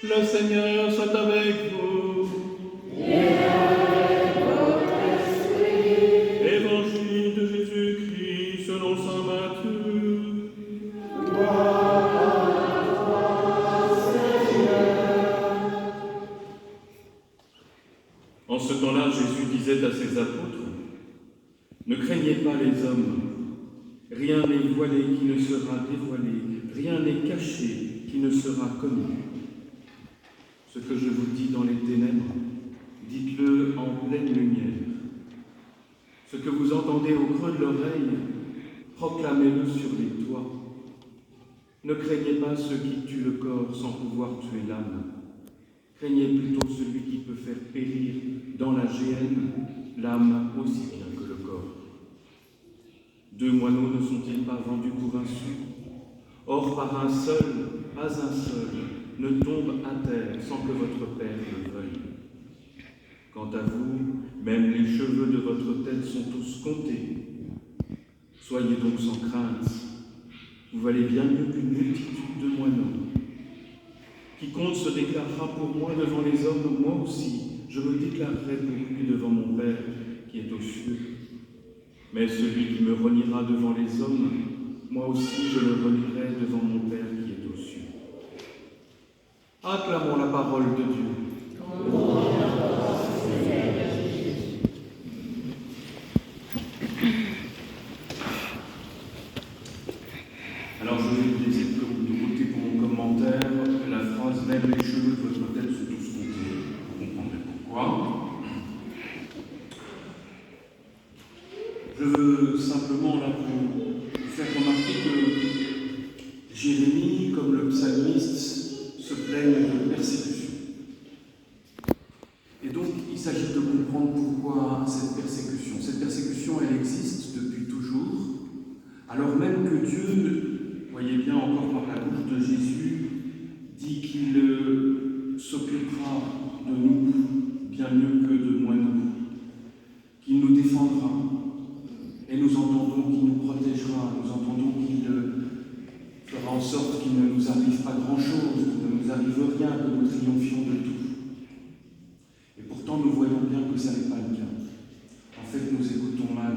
Le Seigneur soit avec vous. Et avec votre esprit. Évangile de Jésus-Christ selon saint Matthieu. Gloire à toi, Seigneur. En ce temps-là, Jésus disait à ses apôtres, « Ne craignez pas les hommes, rien n'est voilé qui ne sera dévoilé, rien n'est caché qui ne sera connu. Ce que je vous dis dans les ténèbres, dites-le en pleine lumière. Ce que vous entendez au creux de l'oreille, proclamez-le sur les toits. Ne craignez pas ceux qui tuent le corps sans pouvoir tuer l'âme. Craignez plutôt celui qui peut faire périr dans la géhenne l'âme aussi bien que le corps. 2 moineaux ne sont-ils pas vendus pour un sou? Or, pas un seul, ne tombe à terre sans que votre Père le veuille. Quant à vous, même les cheveux de votre tête sont tous comptés. Soyez donc sans crainte, vous valez bien mieux qu'une multitude de moineaux. Quiconque se déclarera pour moi devant les hommes, moi aussi, je me déclarerai pour lui devant mon Père qui est aux cieux. Mais celui qui me reniera devant les hommes, moi aussi je le renierai devant mon Père qui est aux cieux. Acclamons la parole de Dieu. Alors je vais vous laisser de côté pour mon commentaire la phrase « Même les cheveux de votre tête sont tous comptés ». Vous comprendrez pourquoi. Je veux simplement là vous faire remarquer que Jérémie, comme le psalmiste, se plaignent de persécution. Et donc il s'agit de comprendre pourquoi cette persécution. Cette persécution, elle existe depuis toujours, alors même que Dieu, voyez bien encore par la bouche de Jésus, dit qu'il s'occupera de nous bien mieux que de moineaux, qu'il nous défendra, et nous entendons qu'il nous protégera, nous entendons qu'il fera en sorte qu'il ne nous arrive pas grand-chose, qu'il ne nous arrive rien, que nous triomphions de tout. Et pourtant, nous voyons bien que ça n'est pas le cas. En fait, nous écoutons mal.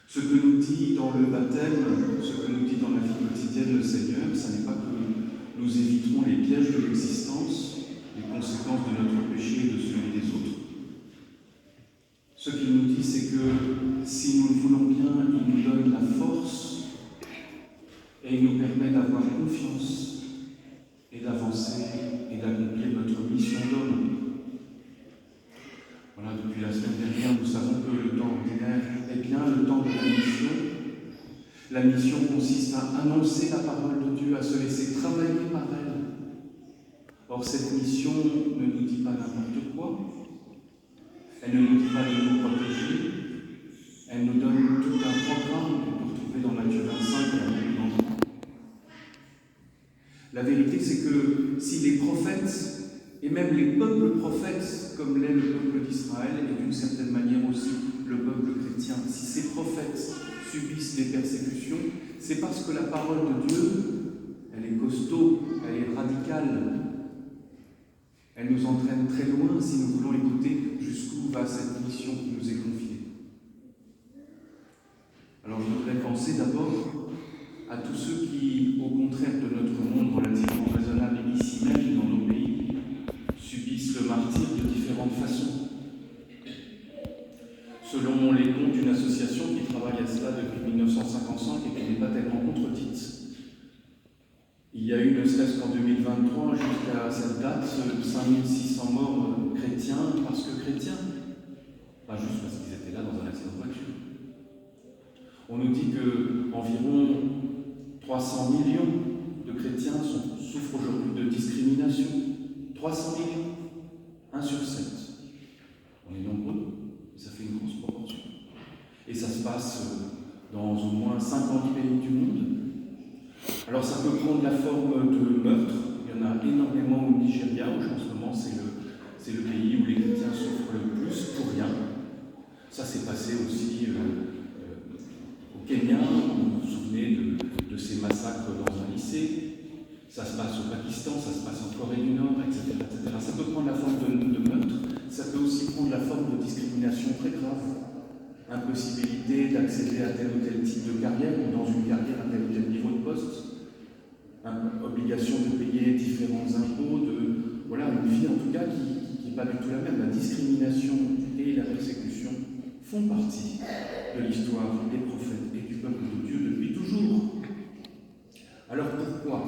Ce que nous dit dans le baptême, ce que nous dit dans la vie quotidienne le Seigneur, ce n'est pas que nous éviterons les pièges de l'existence, les conséquences de notre péché et de celui des autres. Ce qu'il nous dit, c'est que si nous le voulons bien, il nous donne la force et il nous permet d'avoir confiance et d'avancer et d'accomplir notre mission d'homme. Voilà, depuis la semaine dernière, nous savons que le temps ordinaire est bien le temps de la mission. La mission consiste à annoncer la parole de Dieu, à se laisser travailler par elle. Or, cette mission ne nous dit pas n'importe quoi. Elle ne nous dit pas de nous protéger. Elle nous donne tout un programme qu'on peut retrouver dans Matthieu 25 et un peu dans. La vérité, c'est que si les prophètes, et même les peuples prophètes, comme l'est le peuple d'Israël, et d'une certaine manière aussi le peuple chrétien, si ces prophètes subissent des persécutions, c'est parce que la parole de Dieu, elle est costaud, elle est radicale. Elle nous entraîne très loin si nous voulons écouter jusqu'où va cette mission qui nous est confiée. Alors je voudrais penser d'abord à tous ceux qui, au contraire de notre monde relativement raisonnable ici même dans nos pays, subissent le martyre de différentes façons. Selon les comptes d'une association qui travaille à cela depuis 1955 et qui n'est pas tellement contredite, il y a eu, ne serait-ce qu'en 2023, jusqu'à cette date, 5600 morts chrétiens, parce que chrétiens, pas juste parce qu'ils étaient là dans un accident de voiture. On nous dit qu'environ 300 millions de chrétiens souffrent aujourd'hui de discrimination. 300 millions, 1 sur 7. On est nombreux, mais ça fait une grosse proportion. Et ça se passe dans au moins 50 pays du monde. Alors ça peut prendre la forme de meurtre. Il y en a énormément au Nigeria, où en ce moment c'est le pays où les chrétiens souffrent le plus pour rien. Ça s'est passé aussi au Kenya, vous vous souvenez de ces massacres dans un lycée. Ça se passe au Pakistan, ça se passe en Corée du Nord, etc. etc. Ça peut prendre la forme de meurtre, ça peut aussi prendre la forme de discrimination très grave. Impossibilité d'accéder à tel ou tel type de carrière, ou dans une carrière à tel ou tel niveau de poste, obligation de payer différents impôts, voilà, une vie en tout cas qui n'est pas du tout la même. La discrimination et la persécution font partie de l'histoire des prophètes et du peuple de Dieu depuis toujours. Alors pourquoi ?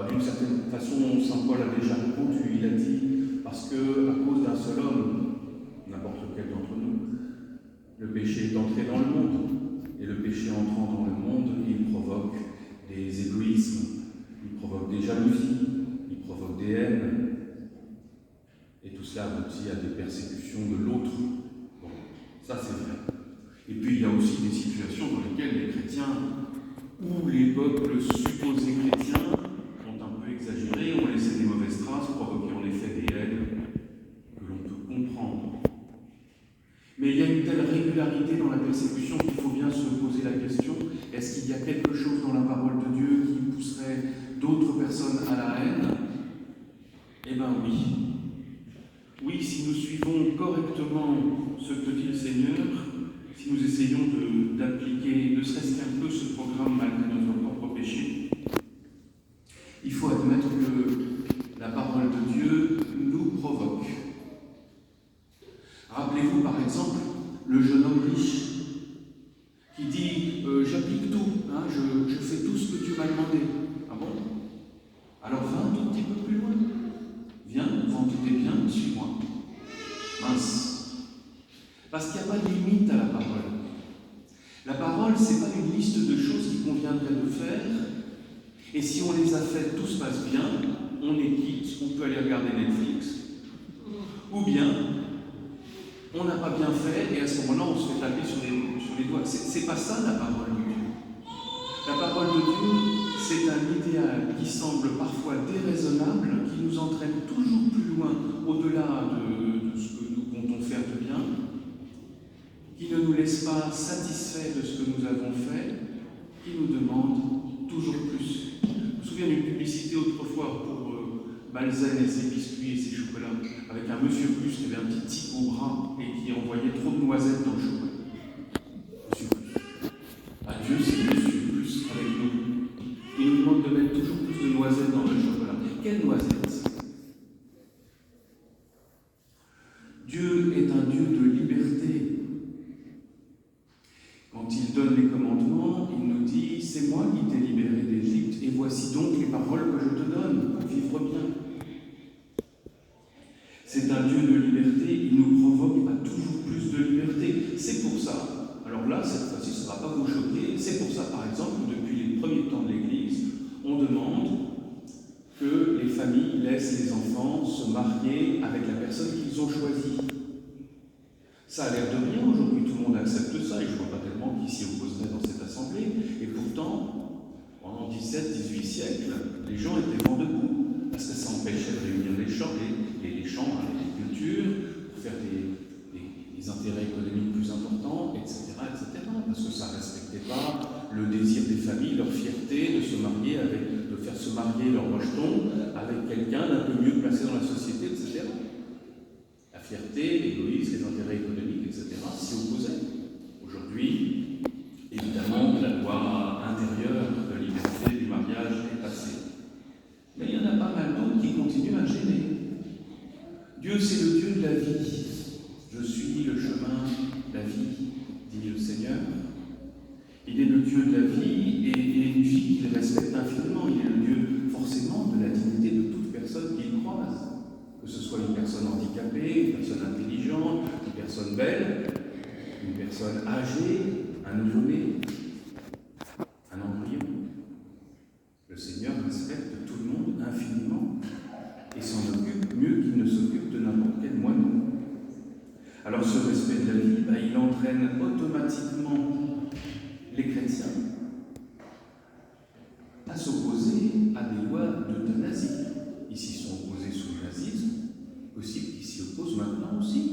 D'une certaine façon, Saint Paul a déjà répondu. Il a dit, parce que à cause d'un seul homme, n'importe lequel d'entre nous, le péché est entré dans le monde, et le péché entrant dans le monde, il provoque des égoïsmes, il provoque des jalousies, il provoque des haines, et tout cela aboutit à des persécutions de l'autre. Bon, ça c'est vrai. Et puis il y a aussi des situations dans lesquelles les chrétiens, ou les peuples supposés chrétiens, ont un peu exagéré, ont laissé des mauvaises traces, provoqué en effet des haines que l'on peut comprendre. Mais il y a une telle régularité dans la persécution qu'il faut bien se poser la question, est-ce qu'il y a quelque chose dans la parole de Dieu qui pousserait d'autres personnes à la haine ? Eh bien oui. Oui, si nous suivons correctement ce que dit le Seigneur, si nous essayons d'appliquer ne serait-ce qu'un peu ce programme malgré notre propre péché, il faut admettre que la parole de Dieu nous provoque. Rappelez-vous par exemple le jeune homme riche qui dit j'applique tout, je fais tout ce que Dieu m'a demandé. Ah bon ? Alors va un tout petit peu plus loin. Viens, vends tous tes biens, suis-moi. Mince. Parce qu'il n'y a pas de limite à la parole. La parole, ce n'est pas une liste de choses qu'il conviendrait de faire. Et si on les a faites, tout se passe bien, on est quitte, on peut aller regarder Netflix. Ou bien, on n'a pas bien fait, et à ce moment-là, on se fait taper sur les doigts. C'est pas ça la parole de Dieu. La parole de Dieu, c'est un idéal qui semble parfois déraisonnable, qui nous entraîne toujours plus loin, au-delà de ce que nous comptons faire de bien, qui ne nous laisse pas satisfaits de ce que nous avons fait, qui nous demande toujours plus. Je me souviens d'une publicité autrefois pour Balzen et ses biscuits et ses chocolats, avec un monsieur Plus qui avait un petit tic au bras et qui envoyait trop de noisettes dans le chocolat. Monsieur Plus. Adieu, c'est Monsieur Plus avec nous. Il nous demande de mettre toujours plus de noisettes dans le chocolat. Quelles noisettes ? Dieu est un Dieu de liberté. Quand il donne les commandements, il nous dit « C'est moi qui t'ai libéré d'Égypte, et voici donc les paroles que je te donne pour vivre bien. » C'est un Dieu de liberté, il nous provoque à toujours plus de liberté. C'est pour ça, alors là, cette fois-ci, ça ne va pas vous choquer, c'est pour ça, par exemple, que depuis les premiers temps de l'Église, on demande que les familles laissent les enfants se marier avec la personne qu'ils ont choisie. Ça a l'air de rien, aujourd'hui tout le monde accepte ça, et je ne vois pas tellement qui s'y opposerait dans cette assemblée, et pourtant, pendant 17-18 siècles, les gens étaient vent debout, parce que ça empêchait de réunir les champs, les cultures, pour faire des intérêts économiques plus importants, etc., parce que ça ne respectait pas le désir des familles, leur fierté de se marier de faire se marier leur rejeton avec quelqu'un d'un peu mieux placé dans la société, etc. La fierté, l'égoïsme, les intérêts économiques, etc., s'y opposaient. Aujourd'hui, évidemment, la loi intérieure de liberté du mariage est passée. Mais il y en a pas mal d'autres qui continuent à gêner. Dieu, c'est le Dieu de la vie. Je suis le chemin, la vie, dit le Seigneur. Il est le Dieu de la vie et une vie qu'il respecte infiniment. Il est le Dieu, forcément, de la dignité de toute personne qu'il croise. Que ce soit une personne handicapée, une personne intelligente, une personne belle, une personne âgée, un nouveau-né, un embryon. Le Seigneur respecte tout le monde infiniment et s'en occupe mieux qu'il ne s'occupe de n'importe quel moineau. Alors ce respect de la vie, il entraîne automatiquement les chrétiens à s'opposer à des lois d'euthanasie. Ils s'y sont opposés sous le nazisme, possible qu'ils s'y opposent maintenant aussi.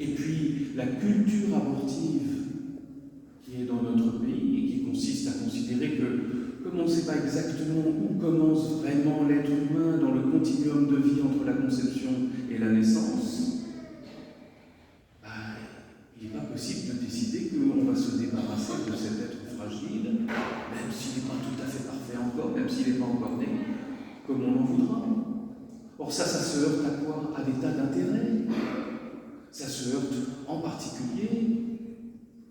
Et puis la culture abortive qui est dans notre pays et qui consiste à considérer que, comme on ne s'est pas exactement où commence vraiment l'être humain dans le continuum de vie entre la conception et la naissance, il n'est pas possible de décider qu'on va se débarrasser de cet être fragile, même s'il n'est pas tout à fait parfait encore, même s'il n'est pas encore né, comme on en voudra. Or ça se heurte à quoi? À des tas d'intérêts. Ça se heurte en particulier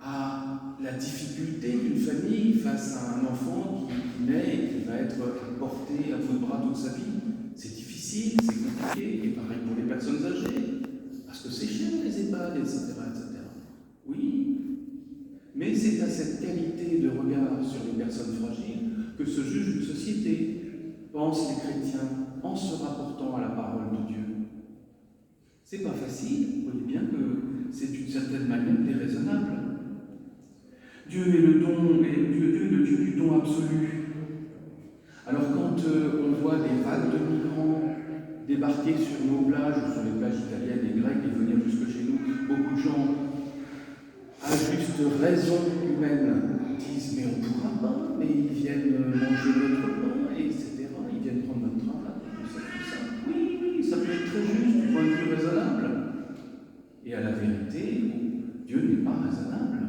à la difficulté d'une famille face à un enfant qui naît et qui va être porté à bout de bras toute sa vie. C'est difficile, c'est compliqué, et pareil pour les personnes âgées, parce que c'est cher les EHPAD, etc., etc. Oui, mais c'est à cette qualité de regard sur les personnes fragiles que se juge une société, pensent les chrétiens, en se rapportant à la parole de Dieu. C'est pas facile, vous voyez bien que c'est d'une certaine manière déraisonnable. Dieu est le don, et Dieu est le Dieu du don absolu. Alors quand on voit des vagues de migrants débarquer sur nos plages, ou sur les plages italiennes et grecques, et venir jusque chez nous, beaucoup de gens, à juste raison humaine, disent mais on ne pourra pas, mais ils viennent manger notre pain, etc. Ils viennent prendre notre travail, tout ça. Oui, ça peut être très juste, du point de vue raisonnable. Et à la vérité, Dieu n'est pas raisonnable.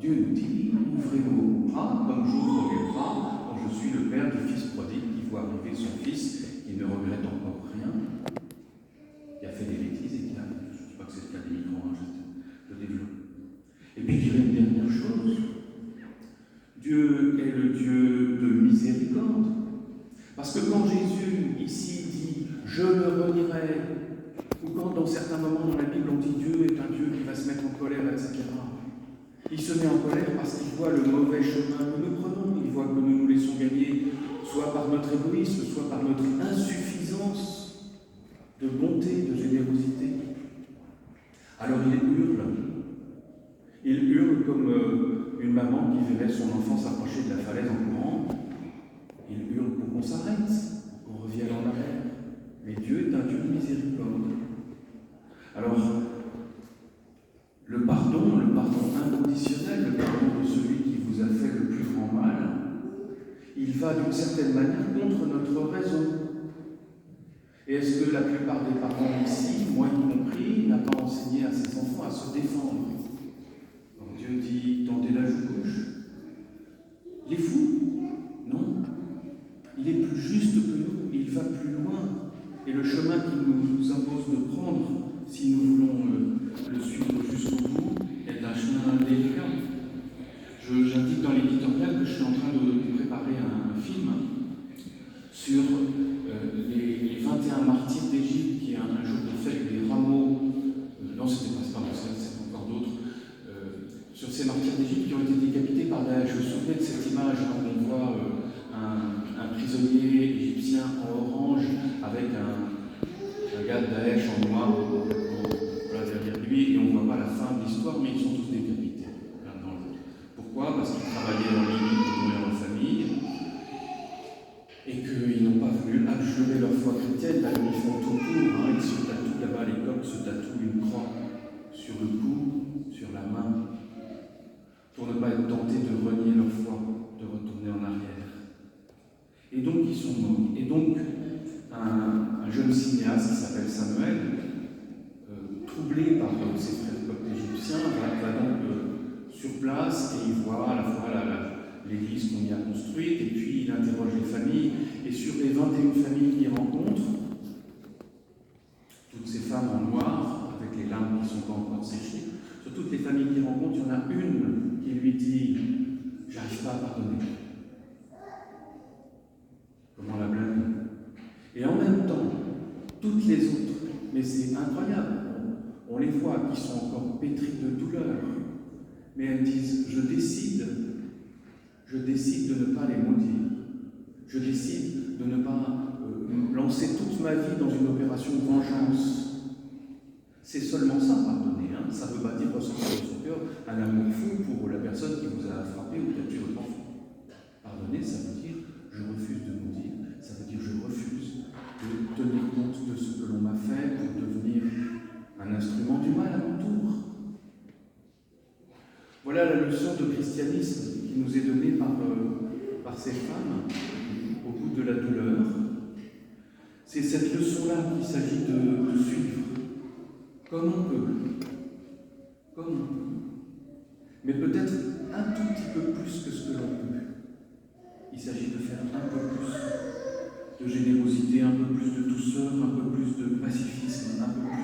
Dieu nous dit, ouvrez vos bras comme j'ouvre mes bras quand je suis le père du fils prodigue qui voit arriver son fils et ne regrette encore rien. Il a fait de l'Église et qui a, je ne dis pas que c'est le cas des migrants, je développe. Et puis je dirais une dernière chose. Dieu est le Dieu de miséricorde. Parce que quand Jésus ici dit « je le renierai », ou quand dans certains moments dans la Bible on dit « Dieu est un Dieu qui va se mettre en colère », etc., il se met en colère parce qu'il voit le mauvais chemin que nous prenons, il voit que nous nous laissons gagner soit par notre égoïsme, soit par notre insuffisance de bonté, de générosité. Alors il hurle comme une maman qui verrait son enfant s'approcher de la falaise en courant. Il hurle pour qu'on s'arrête, pour qu'on revienne en arrière. Mais Dieu est un Dieu de miséricorde. Alors, le pardon inconditionnel, le pardon de celui qui vous a fait le plus grand mal, il va d'une certaine manière contre notre raison. Et est-ce que la plupart des parents ici, moi y compris, n'a pas enseigné à ses enfants à se défendre? Donc Dieu dit, tendez la joue gauche. Il est fou? Non. Il est plus juste que nous, il va plus loin. Et le chemin qu'il nous impose de prendre, si nous voulons le suivre jusqu'au bout, est un chemin délicat. J'indique dans l'éditorial que je suis en train de préparer un film sur les 21 martyrs d'Égypte, qui est un jour de fête des rameaux. Non, c'était pas c'est encore d'autres. Sur ces martyrs d'Égypte qui ont été décapités par Daesh. Je me souviens de cette image où on voit un prisonnier égyptien en orange avec un gars de Daesh en noir derrière lui, et on ne voit pas la fin de l'histoire, mais ils sont tous décapités l'un dans l'autre. Pourquoi? Parce qu'ils travaillaient en Libye pour nourrir leur famille et qu'ils n'ont pas voulu abjurer leur foi chrétienne. D'ailleurs, ils font tout pour, ils se tatouent là-bas, les Coptes se tatouent une croix sur le cou, sur la main, pour ne pas être tentés de renier leur foi, de retourner en arrière. Et donc, ils sont morts. Et donc, un jeune cinéaste qui s'appelle Samuel, troublé par ses frères coptes égyptiens, va donc sur place et il voit à la fois l'église qu'on y a construite, et puis il interroge les familles, et sur les 21 familles qu'il rencontre, toutes ces femmes en noir, avec les larmes qui ne sont pas encore séchées, sur toutes les familles qu'il rencontre, il y en a une qui lui dit « j'arrive pas à pardonner ». Comment la blâmer? Et en même temps, toutes les autres, mais c'est incroyable, on les voit qui sont encore pétries de douleur, mais elles disent « je décide de ne pas les maudire, je décide de ne pas lancer toute ma vie dans une opération de vengeance ». C'est seulement ça, pardonner, ça ne veut pas dire ressentir dans son cœur un amour fou pour la personne qui vous a frappé ou qui a tué votre enfant. Pardonner, ça veut dire je refuse de maudire, ça veut dire je refuse de tenir compte de ce que l'on m'a fait pour devenir un instrument du mal à mon tour. Voilà la leçon de christianisme qui nous est donnée par ces femmes. de la douleur. C'est cette leçon-là qu'il s'agit de suivre, comme on peut, mais peut-être un tout petit peu plus que ce que l'on peut. Il s'agit de faire un peu plus de générosité, un peu plus de douceur, un peu plus de pacifisme, un peu plus